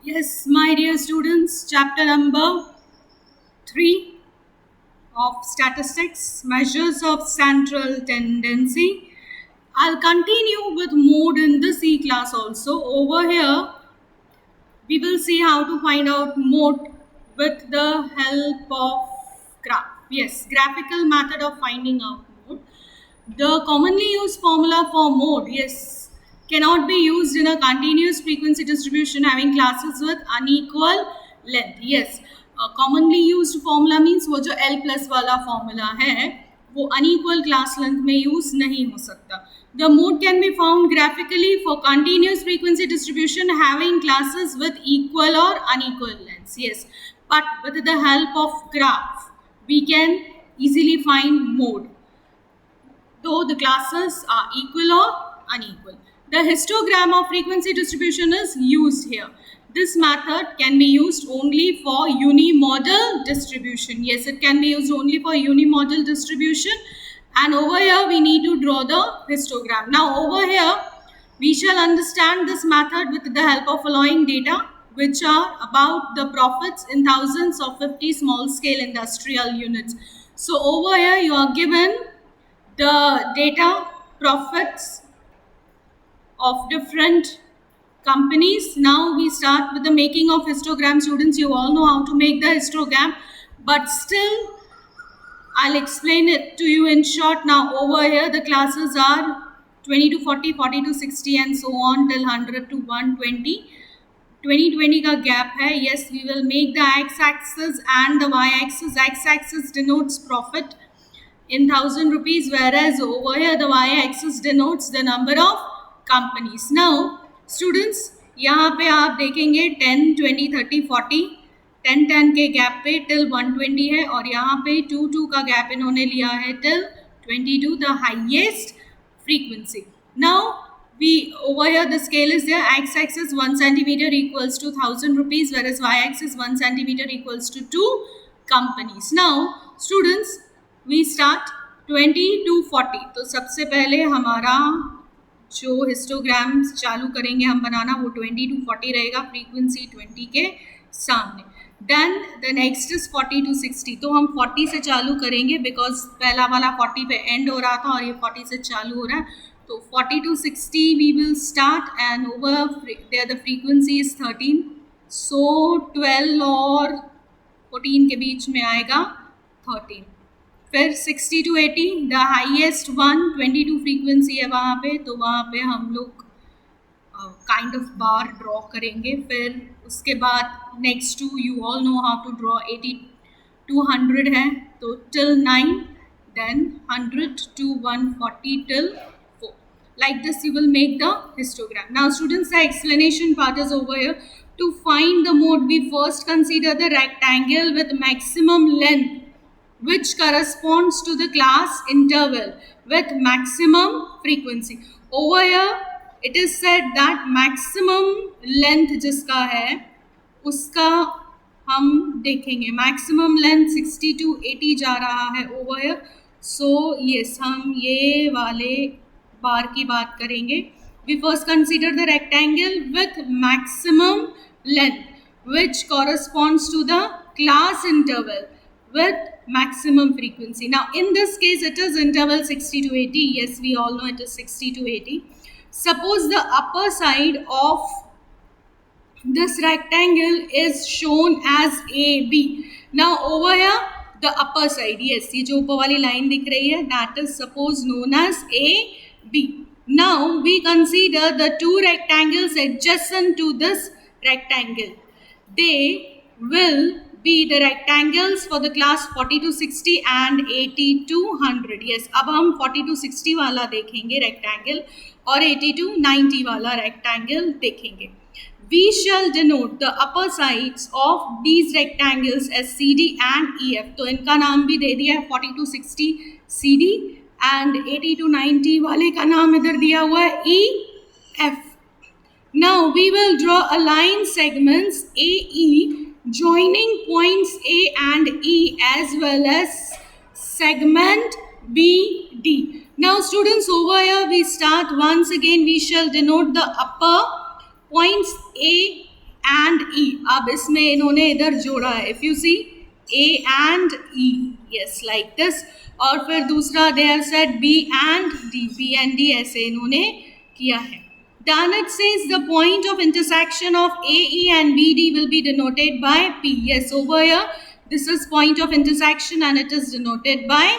Yes, my dear students, chapter number 3 of statistics, measures of central tendency. I'll continue with mode in the C class also. Over here, we will see how to find out mode with the help of graph. Yes, graphical method of finding out mode. The commonly used formula for mode, yes, cannot be used in a continuous frequency distribution having classes with unequal length. Yes, commonly used formula means वो जो L plus वाला formula है वो unequal class length में use नहीं हो सकता. The mode can be found graphically for continuous frequency distribution having classes with equal or unequal lengths. Yes, but with the help of graph, we can easily find mode though the classes are equal or unequal. The histogram of frequency distribution is used here. This method can be used only for unimodal distribution. Yes, it can be used only for unimodal distribution. And over here, we need to draw the histogram. Now, over here, we shall understand this method with the help of following data, which are about the profits in thousands of 50 small scale industrial units. So, over here, you are given the data profits of different companies. Now we start with the making of histogram. Students, you all know how to make the histogram, but still I'll explain it to you in short. Now over here the classes are 20 to 40, 40 to 60 and so on till 100 to 120. 20-20 का gap है. Yes, we will make the x-axis and the y-axis. X-axis denotes profit in 1000 rupees, whereas over here the y-axis denotes the number of companies. Now students, यहाँ पे आप देखेंगे 10, 20, 30, 40, 10, 10 के gap पे till 120 है और यहाँ पे 2, 2 का गैप इन्होंने लिया है till 22, the highest frequency. Now we over here the scale is there. X-axis 1 centimeter equals to 1000 rupees, whereas y-axis 1 centimeter equals to 2 companies. Now students, we start 20 to 40. तो सबसे पहले हमारा जो हिस्टोग्राम चालू करेंगे हम बनाना वो 20 to 40 रहेगा, फ्रीक्वेंसी 20 के सामने. Then the next is 40 to 60. तो हम 40 से चालू करेंगे बिकॉज पहला वाला 40 पे एंड हो रहा था और ये 40 से चालू हो रहा है. तो 40 to 60 we will start and over there the frequency is 13. So 12 और 14 के बीच में आएगा 13. फिर 60 to 80 the highest one 22 frequency है वहाँ पे, तो वहाँ पे हम लोग काइंड ऑफ बार ड्रॉ करेंगे. फिर उसके बाद next to you all know how to draw 80 to 100 है तो till 9, then 100 to 140 till 4. Like this you will make the histogram. Now students, the explanation part is over here. To find the mode, we first consider the rectangle with maximum length which corresponds to the class interval with maximum frequency. Over here it is said that maximum length जिसका है उसका हम देखेंगे. maximum length 60 to 80 जा रहा है over here. So yes, हम ये वाले बार की बात करेंगे. We first consider the rectangle with maximum length which corresponds to the class interval with maximum frequency. Now in this case it is interval 60 to 80. Yes, we all know it is 60 to 80. Suppose the upper side of this rectangle is shown as AB. Now over here the upper side, yes, ये जो ऊपर वाली line दिख रही है, that is suppose known as AB. Now we consider the two rectangles adjacent to this rectangle. They will be the rectangles for the class 40 to 60 and 80 to 100. Yes, अब हम 40 to 60 वाला देखेंगे rectangle और 80 to 90 वाला rectangle देखेंगे. We shall denote the upper sides of these rectangles as CD and EF. तो इनका नाम भी दे दिया है 40 to 60 CD and 80 to 90 वाले का नाम इधर दिया हुआ है EF. Now we will draw a line segments AE joining points A and E as well as segment BD. Now students, over here we start once again. We shall denote the upper points A and E अब इसमें इन्होंने इधर जोड़ा है, if you see A and E, yes like this. और फिर दूसरा they have said B and D ऐसे इन्होंने किया है. Then it says the point of intersection of AE and BD will be denoted by P. Yes, over here this is point of intersection and it is denoted by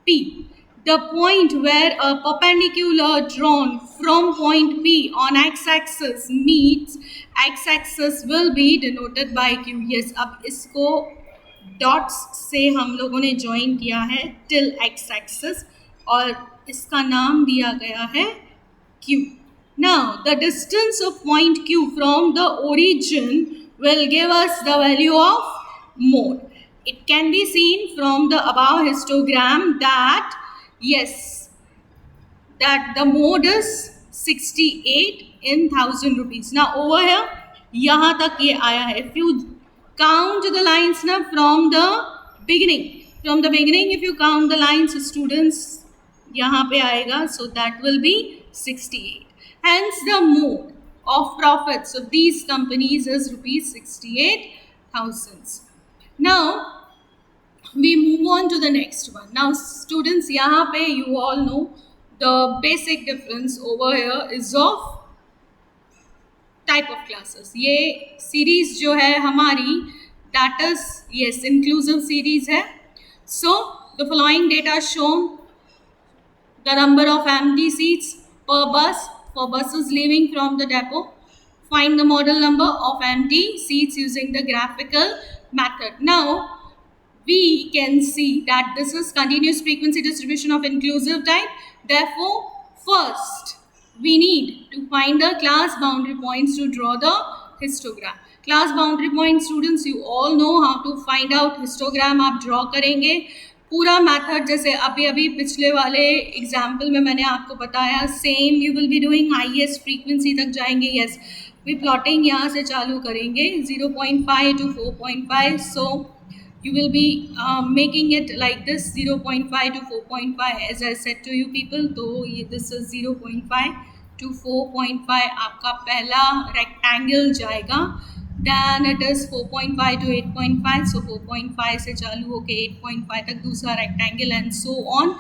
P. The point where a perpendicular drawn from point P on x-axis meets x-axis will be denoted by Q. Yes, अब इसको dots से हम लोगों ने join किया है till x-axis और इसका नाम दिया गया है Q. Now, the distance of point Q from the origin will give us the value of mode. It can be seen from the above histogram that yes, that the mode is 68 in 1000 rupees. Now over here, यहाँ तक ये आया है. If you count the lines now from the beginning, if you count the lines, students, यहाँ पे आएगा. So that will be 68. Hence the mode of profits of these companies is rupees 68,000. Now we move on to the next one. Now students, यहाँ पे you all know the basic difference over here is of type of classes. ये series जो है हमारी that is yes inclusive series है. So the following data shown: the number of empty seats per bus for buses leaving from the depot. Find the model number of empty seats using the graphical method. Now we can see that this is continuous frequency distribution of inclusive type. Therefore, first we need to find the class boundary points to draw the histogram. Class boundary points, students, you all know how to find out histogram. आप draw करेंगे पूरा method जैसे अभी पिछले वाले example में मैंने आपको बताया, same you will be doing. Highest frequency तक जाएंगे. यस, वी प्लॉटिंग यहाँ से चालू करेंगे 0.5 to 4.5. So you will be making it like this 0.5 to 4.5 as I said to you people. तो this is 0.5 to 4.5 आपका पहला rectangle जाएगा. Then it is 4.5 to 8.5. So 4.5 से चालू होके 8.5 तक दूसरा rectangle and so on.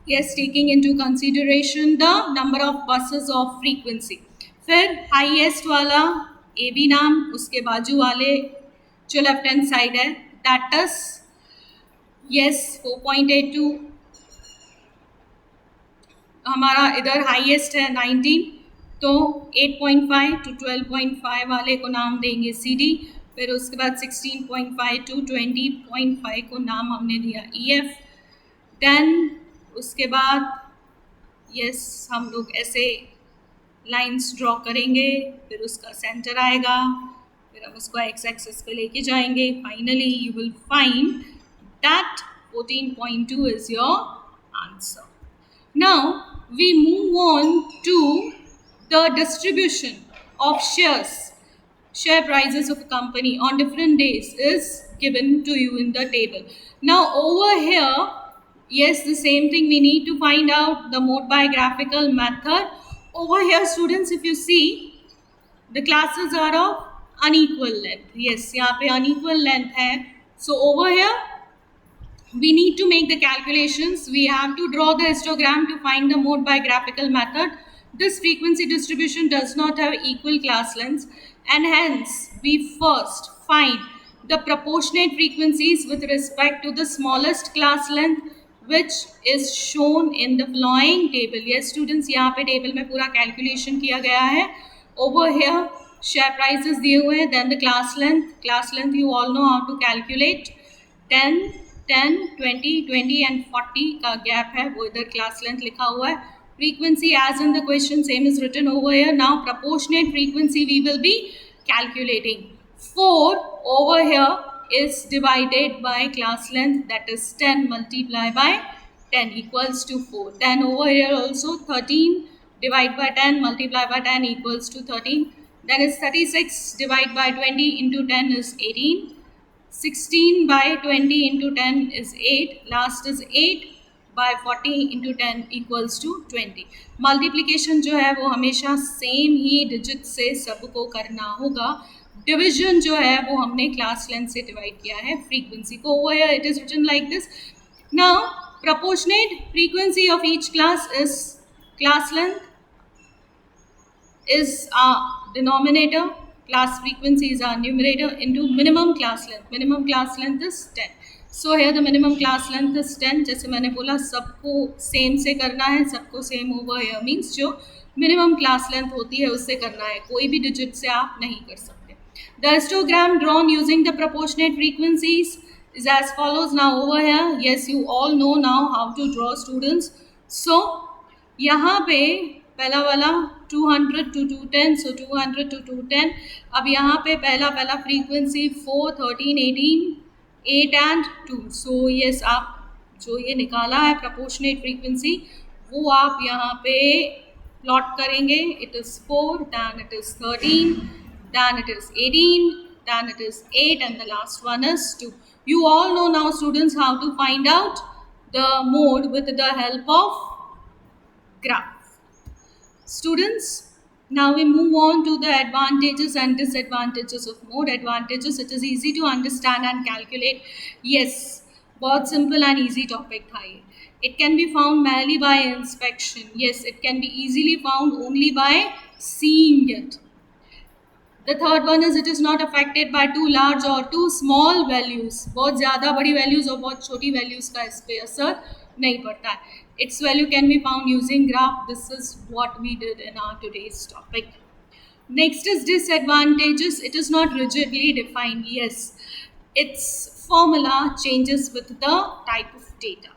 Yes, taking into consideration the number of buses of frequency. फिर highest वाला AB नाम, उसके बाजू वाले जो left hand side है that is yes 4.82. हमारा इधर हाईएस्ट है 19. तो 8.5 to 12.5 वाले को नाम देंगे CD. फिर उसके बाद 16.5 to 20.5 को नाम हमने दिया EF. देन उसके बाद yes हम लोग ऐसे लाइंस ड्रॉ करेंगे. फिर उसका सेंटर आएगा, फिर हम उसको एक्स एक्सिस पे लेके जाएंगे. Finally you will find that 14.2 is your answer. Now we move on to the distribution of share prices of a company on different days is given to you in the table. Now over here, yes, the same thing, we need to find out the mode by graphical method. Over here students, if you see, the classes are of unequal length. Yes, यहाँ पे unequal length है. So over here we need to make the calculations. We have to draw the histogram to find the mode by graphical method. This frequency distribution does not have equal class lengths, and hence we first find the proportionate frequencies with respect to the smallest class length, which is shown in the following table. Yes students, यहाँ पे table में पूरा calculation किया गया है. Over here share prices दिए हुए हैं. Then the class length you all know how to calculate. 10, 20, 20 and 40 का gap है, वो इधर class length लिखा हुआ है. Frequency as in the question, same is written over here. Now proportionate frequency we will be calculating. 4 over here is divided by class length, that is 10 multiplied by 10 equals to 4. Then over here also 13 divided by 10 multiplied by 10 equals to 13. Then is 36 divided by 20 into 10 is 18. 16 by 20 into 10 is 8. Last is 8 by 40 into 10 equals to 20। Multiplication जो है वो हमेशा same ही digit से सबको करना होगा। Division जो है वो हमने क्लास लेंथ से डिवाइड किया है फ्रीक्वेंसी को। Over here it is written like this. Now proportionate frequency of each class is class length is our denominator, class frequency is our numerator, into minimum class length. Minimum class length is 10. So here the minimum class length is 10. जैसे मैंने बोला सबको same से करना है, सबको same over here means जो minimum class length होती है उससे करना है, कोई भी digit से आप नहीं कर सकते. The histogram drawn using the proportionate frequencies is as follows. Now over here, yes, you all know now how to draw, students. So यहाँ पे पहला वाला 200 to 210, so 200 to 210. अब यहाँ पे पहला फ्रीक्वेंसी 4, 13, 18, 8 and 2. So yes, आप जो ये निकाला है प्रोपोर्शनेट फ्रीक्वेंसी वो आप यहाँ पे प्लॉट करेंगे. It is 4, then it is 13, then it is 18, then it is 8 and the last one is 2. You all know now, students, how to find out the mode with the help of graph. Students, now we move on to the advantages and disadvantages of mode. Advantages, it is easy to understand and calculate. Yes, बहुत simple and easy topic था ये. It can be found merely by inspection. Yes, it can be easily found only by seeing it. The third one is it is not affected by too large or too small values. बहुत ज़्यादा बड़ी values और बहुत छोटी values का इस पे असर नहीं पड़ता है. Its value can be found using graph. This is what we did in our today's topic. Next is disadvantages. It is not rigidly defined. Yes, its formula changes with the type of data.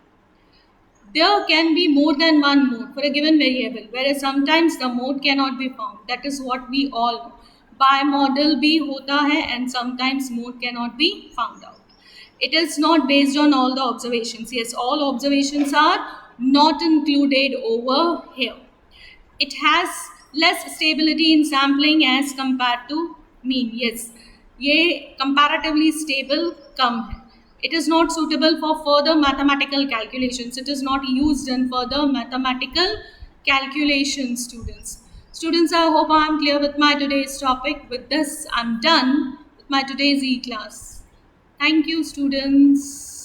There can be more than one mode for a given variable, whereas sometimes the mode cannot be found. That is what we all know. Bimodal भी होता है and sometimes mode cannot be found out. It is not based on all the observations. Yes, all observations are not included over here. It has less stability in sampling as compared to mean. Yes, ये comparatively stable कम है. It is not suitable for further mathematical calculations. It is not used in further mathematical calculations, students. Students, I hope I am clear with my today's topic. With this, I'm done with my today's e-class. Thank you, students.